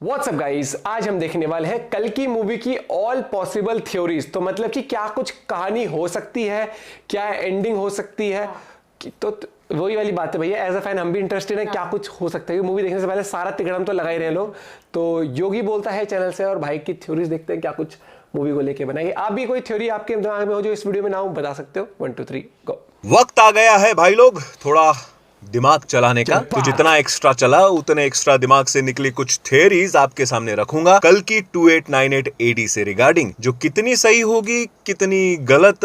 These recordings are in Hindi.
व्हाट्सअप गाइस, आज हम देखने वाले हैं कल की मूवी की ऑल पॉसिबल थ्योरीज। तो मतलब कि क्या कुछ कहानी हो सकती है, क्या एंडिंग हो सकती है। तो वही वाली बात है भैया, एज अ फैन हम भी इंटरेस्टेड हैं क्या कुछ हो सकता है। मूवी देखने से पहले सारा तिकड़म तो लगा ही रहे लोग। तो योगी बोलता है चैनल से और भाई की थ्योरीज देखते हैं क्या कुछ मूवी को लेके बनाएंगे। आप भी कोई थ्योरी आपके दिमाग में हो जो इस वीडियो में ना हो बता सकते हो। 1 2 3 गो। वक्त आ गया है भाई लोग थोड़ा दिमाग चलाने का। तो जितना एक्स्ट्रा चला उतने एक्स्ट्रा दिमाग से निकली कुछ थियरीज आपके सामने रखूंगा कल की 2898 AD से रिगार्डिंग, जो कितनी सही होगी कितनी गलत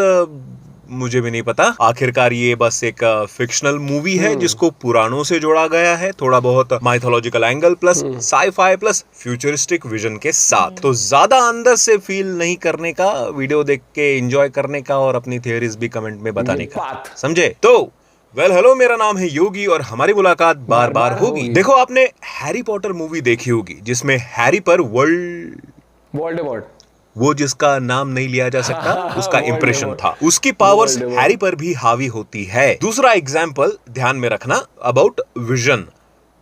मुझे भी नहीं पता। आखिरकार ये बस एक फिक्शनल मूवी है जिसको पुराणों से जोड़ा गया है, थोड़ा बहुत mythological angle plus sci-fi plus futuristic vision के साथ। तो ज्यादा अंदर से फील नहीं करने का, वीडियो देख के एंजॉय करने का और अपनी थियरीज भी कमेंट में बताने का, समझे? तो हेलो, मेरा नाम है योगी और हमारी मुलाकात बार बार होगी। देखो, आपने हैरी पॉटर मूवी देखी होगी जिसमें हैरी पर वोल्डेमॉर्ट, वो जिसका नाम नहीं लिया जा सकता उसका इंप्रेशन था, उसकी पावर्स हैरी पर भी हावी होती है। दूसरा एग्जाम्पल ध्यान में रखना अबाउट विजन,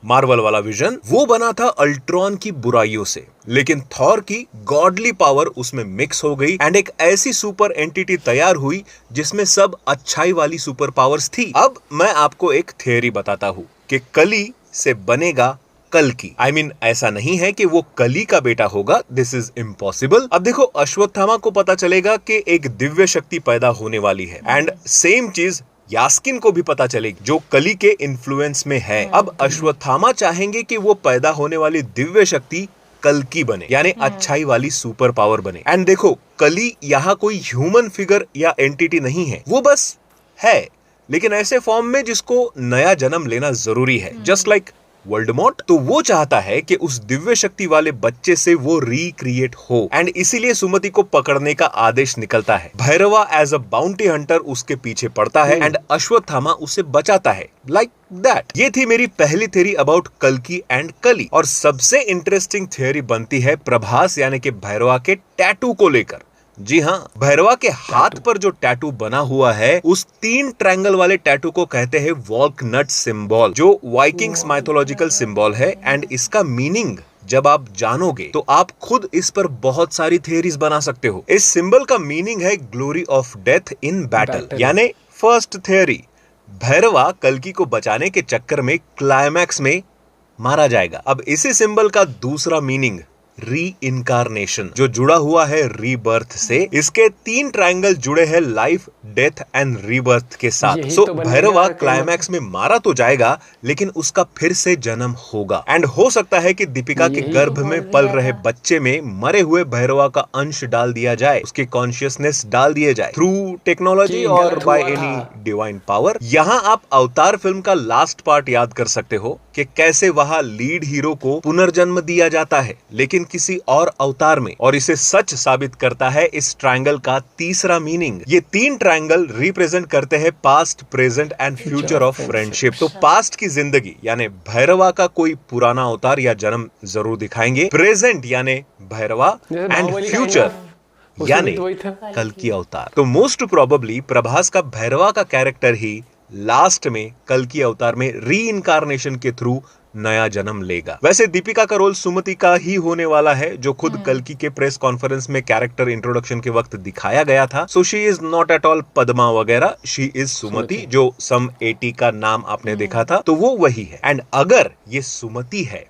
मार्वल वाला विजन, वो बना था अल्ट्रॉन की बुराइयों से, लेकिन थॉर की गॉडली पावर उसमें मिक्स हो गई एंड एक ऐसी सुपर एंटिटी तैयार हुई जिसमें सब अच्छाई वाली सुपर पावर्स थी। अब मैं आपको एक थियरी बताता हूं कि कली से बनेगा कल की। I mean, ऐसा नहीं है कि वो कली का बेटा होगा, दिस इज इम्पॉसिबल। अब देखो, अश्वत्थामा को पता चलेगा कि एक दिव्य शक्ति पैदा होने वाली है एंड सेम चीज यास्किन को भी पता चलेगी जो कली के इन्फ्लुएंस में है। अब अश्वत्थामा चाहेंगे कि वो पैदा होने वाली दिव्य शक्ति कल की बने, यानी अच्छाई वाली सुपर पावर बने। एंड देखो, कली यहाँ कोई ह्यूमन फिगर या एंटिटी नहीं है, वो बस है, लेकिन ऐसे फॉर्म में जिसको नया जन्म लेना जरूरी है, जस्ट लाइक वोल्डेमॉर्ट। तो वो चाहता है कि उस दिव्य शक्ति वाले बच्चे से वो रिक्रिएट हो एंड इसीलिए सुमति को पकड़ने का आदेश निकलता है। Bhairahawa as a bounty Hunter उसके पीछे पड़ता है एंड अश्वत्थामा उसे बचाता है, लाइक दैट। ये थी मेरी पहली थ्योरी अबाउट कल्कि एंड कली। और सबसे इंटरेस्टिंग थ्योरी बनती है प्रभास यानी कि भैरवा के टैटू को लेकर। जी हाँ, भैरवा के हाथ पर जो टैटू बना हुआ है उस 3 ट्रायंगल वाले टैटू को कहते हैं वॉल्कनट सिंबल, जो वाइकिंग्स माइथोलॉजिकल सिंबल है। एंड इसका मीनिंग जब आप जानोगे तो आप खुद इस पर बहुत सारी थियरीज बना सकते हो। इस सिंबल का मीनिंग है glory of death in battle, यानी फर्स्ट थियरी, भैरवा कल्कि को बचाने के चक्कर में क्लाइमैक्स में मारा जाएगा। अब इसी सिंबल का दूसरा मीनिंग री इनकारनेशन, जो जुड़ा हुआ है रीबर्थ से। इसके 3 ट्रायंगल जुड़े हैं लाइफ, डेथ एंड रीबर्थ के साथ। सो भैरवा क्लाइमैक्स में मारा तो जाएगा लेकिन उसका फिर से जन्म होगा एंड हो सकता है कि दीपिका के गर्भ में पल रहे बच्चे में मरे हुए भैरवा का अंश डाल दिया जाए, उसकी कॉन्शियसनेस डाल दिए जाए थ्रू टेक्नोलॉजी और बाय एनी डिवाइन पावर। यहाँ आप अवतार फिल्म का लास्ट पार्ट याद कर सकते हो कि कैसे वहां लीड हीरो को पुनर्जन्म दिया जाता है लेकिन किसी और अवतार में, और इसे सच साबित करता है इस ट्रायंगल का तीसरा मीनिंग। ये 3 ट्रायंगल रिप्रेजेंट करते हैं past, present and future of friendship. तो पास्ट की जिंदगी यानी भैरवा का कोई पुराना अवतार या जन्म जरूर दिखाएंगे, प्रेजेंट यानी भैरवा एंड फ्यूचर यानी कल्कि अवतार। तो मोस्ट प्रोबेबली प्रभास का भैरवा का कैरेक्टर ही लास्ट में कल्कि अवतार में री इनकारनेशन के थ्रू नया जन्म लेगा। वैसे दीपिका का रोल सुमति का ही होने वाला है, जो खुद कल्कि के प्रेस कॉन्फ्रेंस में कैरेक्टर इंट्रोडक्शन के वक्त दिखाया गया था। So she is not at all Padma वगैरह, शी इज सुमति, जो सम 80 का नाम आपने देखा था, तो वो वही है। एंड अगर ये सुमति है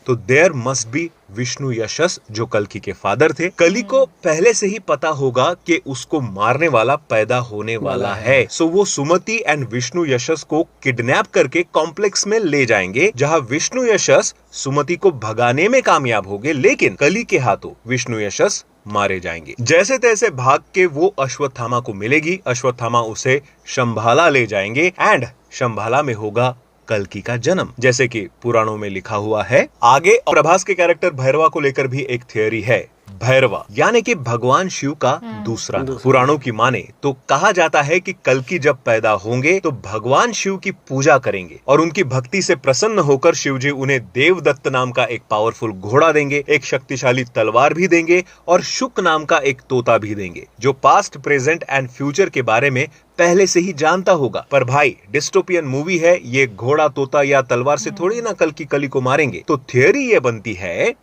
तो देयर मस्ट बी विष्णु यशस, जो कल्कि के फादर थे। कली को पहले से ही पता होगा कि उसको मारने वाला पैदा होने वाला है। सो वो सुमति एंड विष्णु यशस को किडनैप करके कॉम्प्लेक्स में ले जाएंगे, जहां विष्णु यशस सुमति को भगाने में कामयाब होंगे, लेकिन कली के हाथों विष्णु यशस मारे जाएंगे। जैसे तैसे भाग के वो अश्वत्थामा को मिलेगी, अश्वत्थामा उसे शंभाला ले जाएंगे एंड शंभाला में होगा कल्कि का जन्म, जैसे कि पुराणों में लिखा हुआ है। आगे प्रभास के कैरेक्टर भैरवा को लेकर भी एक थियरी है। भैरवा यानी कि भगवान शिव का दूसरा नाम। पुराणों की माने तो कहा जाता है कि कल्कि जब पैदा होंगे तो भगवान शिव की पूजा करेंगे और उनकी भक्ति से प्रसन्न होकर शिव जी उन्हें देवदत्त नाम का एक पावरफुल घोड़ा देंगे, एक शक्तिशाली तलवार भी देंगे और शुक नाम का एक तोता भी देंगे, जो पास्ट, प्रेजेंट एंड फ्यूचर के बारे में पहले से ही जानता होगा। पर भाई डिस्टोपियन मूवी है, ये घोड़ा, तोता या तलवार से थोड़ी ना कल्कि कली को मारेंगे। तो थियरी ये बनती है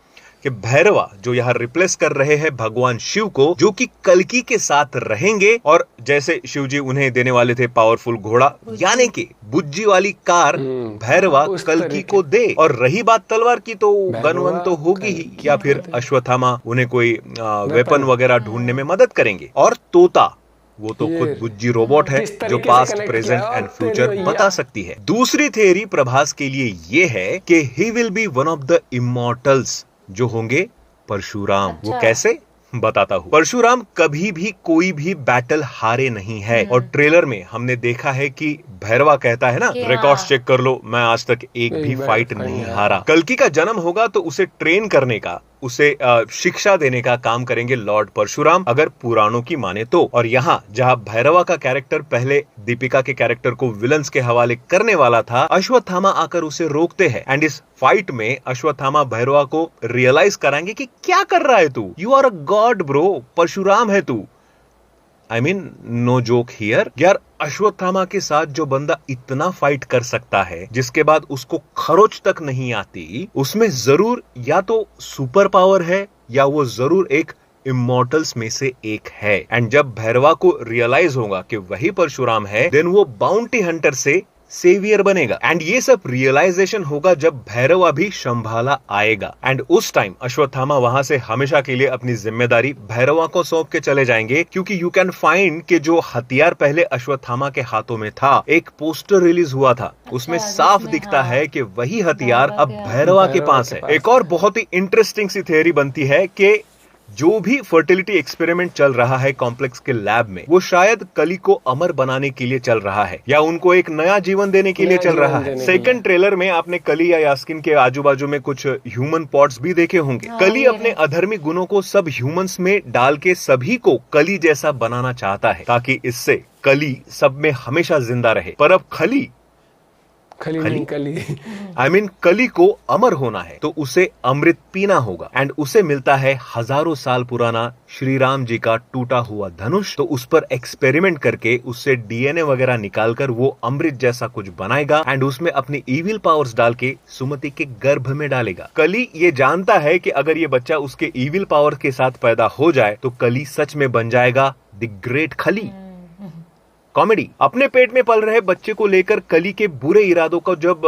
कि भैरवा जो यहाँ रिप्लेस कर रहे हैं भगवान शिव को, जो कि कल्कि के साथ रहेंगे, और जैसे शिव जी उन्हें देने वाले थे पावरफुल घोड़ा यानी कि बुज्जी वाली कार, भैरवा कल्कि को दे। और रही बात तलवार की, तो गन वन तो होगी ही, या फिर अश्वत्थामा उन्हें कोई वेपन वगैरह ढूंढने में मदद करेंगे। और तोता, वो तो खुद बुज्जी रोबोट है जो पास्ट, प्रेजेंट एंड फ्यूचर बता सकती है। दूसरी थियरी प्रभास के लिए ये है कि he will be one of the immortals, जो होंगे परशुराम। वो कैसे, बताता हूँ। परशुराम कभी भी कोई भी बैटल हारे नहीं है, और ट्रेलर में हमने देखा है कि भैरवा कहता है ना, रिकॉर्ड्स चेक कर लो, मैं आज तक एक भी फाइट नहीं हारा। कल्कि का जन्म होगा तो उसे ट्रेन करने का, उसे शिक्षा देने का काम करेंगे लॉर्ड परशुराम, अगर पुराणों की माने तो। और यहाँ जहाँ भैरवा का कैरेक्टर पहले दीपिका के कैरेक्टर को विलन्स के हवाले करने वाला था, अश्वत्थामा आकर उसे रोकते हैं, एंड इस फाइट में अश्वत्थामा भैरवा को रियलाइज कराएंगे कि क्या कर रहा है तू, you are a god bro, Parshuram है तू। I mean, no joke here. यार, अश्वत्थामा के साथ जो बंदा इतना फाइट कर सकता है, जिसके बाद उसको खरोच तक नहीं आती, उसमें जरूर या तो सुपर पावर है, या वो जरूर एक इमॉर्टल्स में से एक है। एंड जब भैरवा को रियलाइज होगा कि वही परशुराम है, देन वो बाउंटी हंटर से सेवियर बनेगा। एंड ये सब रियलाइजेशन होगा जब भैरवा भी संभाला आएगा, एंड उस टाइम अश्वत्थामा वहां से हमेशा के लिए अपनी जिम्मेदारी भैरवा को सौंप के चले जाएंगे। क्योंकि यू कैन फाइंड कि जो हथियार पहले अश्वत्थामा के हाथों में था, एक पोस्टर रिलीज हुआ था, उसमें साफ दिखता है कि वही हथियार अब भैरवा के पास है। एक और बहुत ही इंटरेस्टिंग सी थियरी बनती है कि जो भी फर्टिलिटी एक्सपेरिमेंट चल रहा है कॉम्प्लेक्स के लैब में, वो शायद कली को अमर बनाने के लिए चल रहा है, या उनको एक नया जीवन देने के लिए चल रहा है। सेकंड ट्रेलर में आपने कली या यास्किन के आजू बाजू में कुछ ह्यूमन पॉट्स भी देखे होंगे। कली अपने अधर्मी गुणों को सब ह्यूमंस में डाल के सभी को कली जैसा बनाना चाहता है, ताकि इससे कली सब में हमेशा जिंदा रहे। पर अब कली आई मीन कली को अमर होना है तो उसे अमृत पीना होगा, एंड उसे मिलता है हजारों साल पुराना श्री राम जी का टूटा हुआ धनुष। तो उस पर एक्सपेरिमेंट करके उससे डीएनए वगैरह निकालकर वो अमृत जैसा कुछ बनाएगा, एंड उसमें अपनी इविल पावर्स डाल के सुमति के गर्भ में डालेगा। कली ये जानता है कि अगर ये बच्चा उसके इविल पावर के साथ पैदा हो जाए तो कली सच में बन जाएगा द ग्रेट खली। कॉमेडी, अपने पेट में पल रहे बच्चे को लेकर कली के बुरे इरादों को जब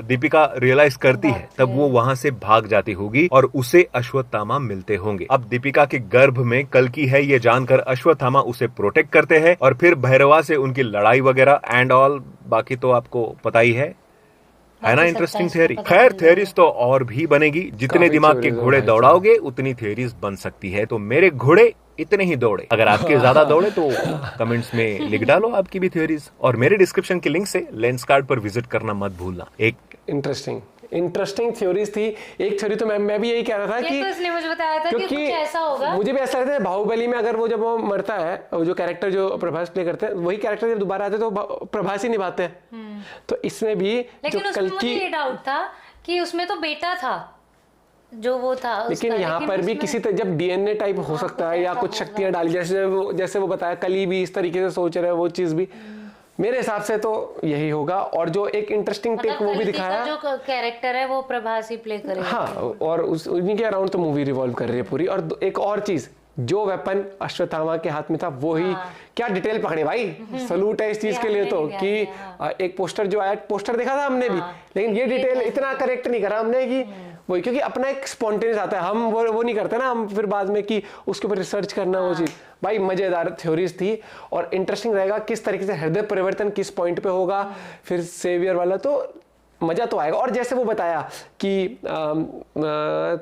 दीपिका रियलाइज करती है, तब वो वहां से भाग जाती होगी और उसे अश्वत्थामा मिलते होंगे। अब दीपिका के गर्भ में कल्कि है ये जानकर अश्वत्थामा उसे प्रोटेक्ट करते हैं, और फिर भैरवा से उनकी लड़ाई वगैरह एंड ऑल, बाकी तो आपको पता ही है ना। Interesting theory. खैर, थियरीज तो और भी बनेगी, जितने दिमाग के घोड़े दौड़ाओगे उतनी थियरीज बन सकती है। तो मेरे घोड़े इतने ही दौड़े, अगर आपके ज्यादा दौड़े तो कमेंट्स में लिख डालो आपकी भी थियरीज, और मेरे डिस्क्रिप्शन के लिंक से लेंस कार्ड पर विजिट करना मत भूलना। एक इंटरेस्टिंग थ्योरीज थी। एक थ्योरी तो मैं भी यही कह रहा था कि तो इसलिए मुझे बताया था कि कुछ ऐसा होगा। मुझे भी ऐसा लगता है बाहुबली में अगर वो जब वो मरता है, वो जो कैरेक्टर जो प्रभास प्ले करते हैं, वही कैरेक्टर जब दोबारा आते हैं तो प्रभास ही निभाते हैं। तो इसमें भी लेकिन जो उसमें मुझे ये डाउट था कि उसमें तो बेटा था जो वो था, लेकिन यहाँ पर भी किसी तरह जब डीएनए टाइप हो सकता है, या कुछ शक्तियां डाली, जैसे वो बताया, कली भी इस तरीके से सोच रहा है, वो चीज भी मेरे हिसाब से तो यही होगा। और जो एक इंटरेस्टिंग टेक वो भी दिखाया, जो कैरेक्टर है वो प्रभास ही प्ले करेगा। हाँ, और उन्हीं के अराउंड तो मूवी रिवॉल्व कर रही है पूरी। और एक और चीज, जो वेपन अश्वत्थामा के हाथ में था वो ही, क्या डिटेल पकड़े भाई, सलूट है इस चीज के लिए तो, कि एक पोस्टर जो आया, पोस्टर देखा था हमने भी, लेकिन ये डिटेल इतना करेक्ट नहीं करा हमने कि वही, क्योंकि अपना एक स्पॉन्टेनियस आता है, हम वो नहीं करते ना, हम फिर बाद में कि उसके ऊपर रिसर्च करना वो चीज। भाई मजेदार थ्योरीज थी, और इंटरेस्टिंग रहेगा किस तरीके से हृदय परिवर्तन किस पॉइंट पे होगा, फिर सेवियर वाला, तो मजा तो आएगा। और जैसे वो बताया कि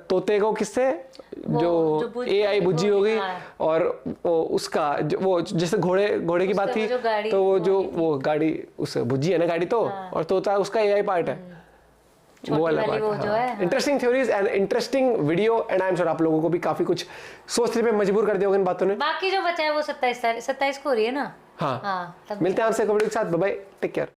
तोते को किससे जो एआई बुज्जी हो गई, और उसका वो जैसे घोड़े की बात थी, तो वो गाड़ी उस बुज्जी है ना गाड़ी, तो और तोता उसका एआई पार्ट है, वो वाला part. Interesting theories and interesting video, and I am sure आप लोगों को भी काफी कुछ सोचने पे मजबूर कर दिया होगा इन बातों ने। बाकी जो बचा है वो 27 को हो रही है ना। हाँ, मिलते हैं आपसे कबड्डी के साथ। Bye bye, take care.